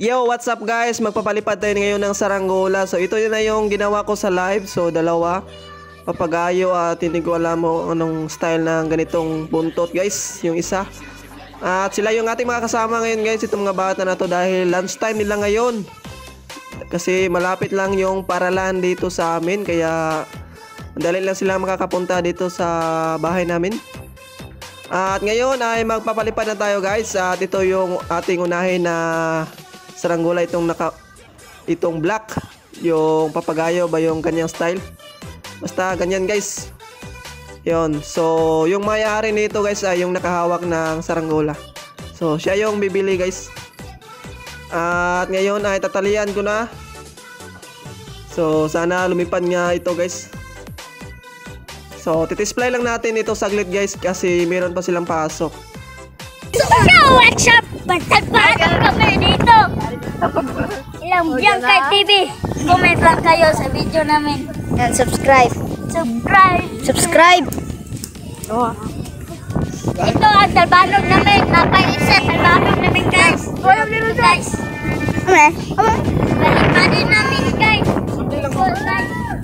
Yo, what's up guys? Magpapalipad tayo ngayon ng saranggola. So ito na yung ginawa ko sa live. So dalawa, papagayo at hindi ko alam mo anong style ng ganitong buntot guys. Yung isa. At sila yung ating mga kasama ngayon guys. Itong mga bata na to dahil lunchtime nila ngayon. Kasi malapit lang yung paralan dito sa amin. Kaya madali lang sila makakapunta dito sa bahay namin. At ngayon ay magpapalipad na tayo guys. At ito yung ating unahin na saranggola, itong black, yung papagayo ba yung kanyang style, basta ganyan guys. Yon, so yung may-ari nito guys ay yung nakahawak ng saranggola, so siya yung bibili guys. At ngayon ay tatalian ko na, so sana lumipad nga ito guys. So titisplay lang natin ito saglit guys kasi meron pa silang pasok. So what's up? Bantag-bantag kami dito. Ilang Bianca TV. Comment lang kayo sa video namin. And subscribe. Ito ang talbanog namin. Napaisa talbanog namin guys. Guys. Balik-balik namin guys.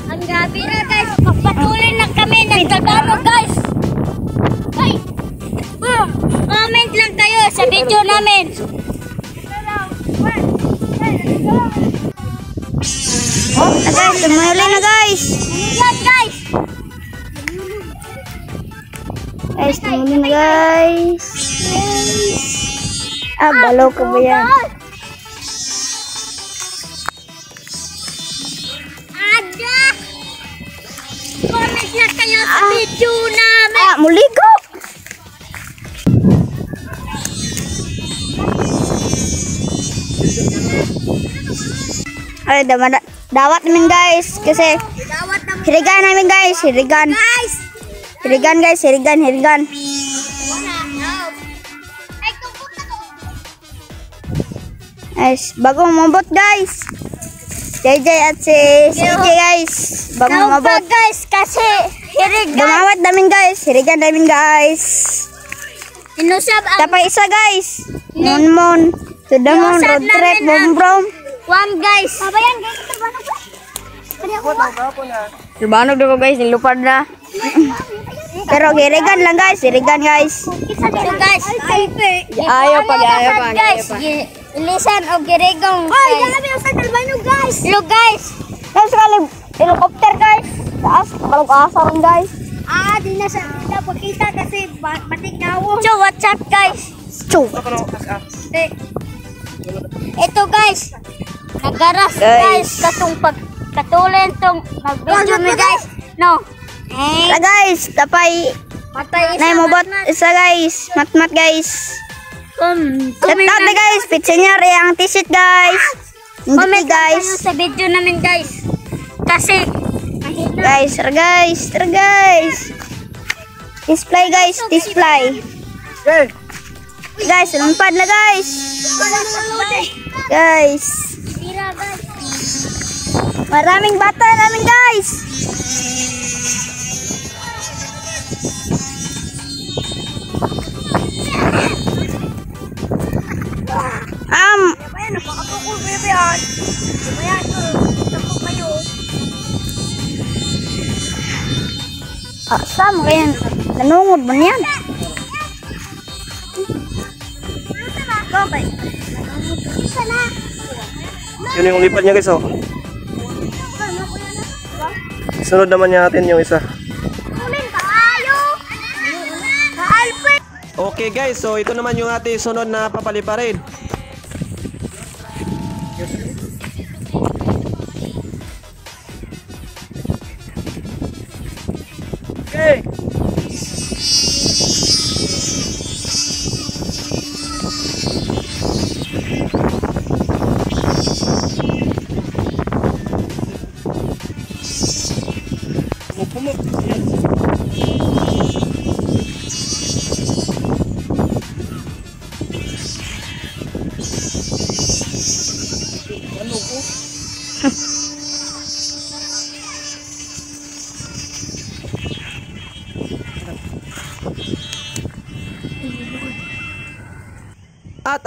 Ang gabi na guys. Pagpatuloy lang kami ng talbanog guys. Comment lang kayo sa video namin. Oh, na guys, tumuli na guys. Yan guys. Guys, tumuli na guys. Ah, balaw ka ba yan? Ada. Comment lang kayo sa video namin. Ah, muli ko. Ay, dawat namin guys kasi hirigan namin guys, hirigan guys. Guys, bago mabot guys. JJ at si CJ guys, bago mabot guys kasi hirigan. Dumawat namin guys, hirigan namin guys. Inusab ang Tapay isa guys. Mon, Tudamon, road trip, brom. one guys. Babayan guys, Terbanog na ko guys, nilupad na. Pero hirigan lang guys, hirigan guys. So guys, Ayaw pa guys. Ilisan o girigong. Ay, dami ang sa talbanog guys. Look guys. Guys, sekali helicopter guys. Taas, balog asar guys. Di na sa pagkita kasi matik nawo. So what's up guys? Chu. Ito guys. Nagaras guys katong pagkatulen tong video mi guys. No. Sa guys, tapay Matay na mobot isa guys. Matmat guys. Shout out na guys, pitsenyar yang t-shirt guys. Comment Hindi guys guys. sa video namin guys. Kasi Guys, tara guys. Display guys, display. Guys, lumpad na guys. Guys. Maraming bata namin guys. Sama kayan. Nanungod ba niyan? Yun yung lipad niya guys, oh. Sunod naman natin yung isa. Okay guys, so ito naman yung ating sunod na papaliparin. Okay.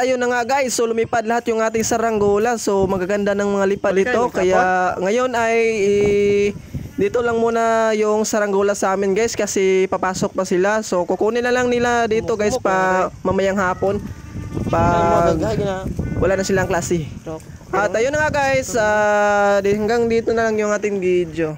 ayun na nga guys, so lumipad lahat yung ating saranggola. So magaganda ng mga lipad dito. Kaya ngayon ay dito lang muna yung saranggola sa amin guys kasi papasok pa sila. So kukunin na lang nila dito guys pa mamayang hapon pag wala na silang klase. At ayun na nga guys, hanggang dito na lang yung ating video.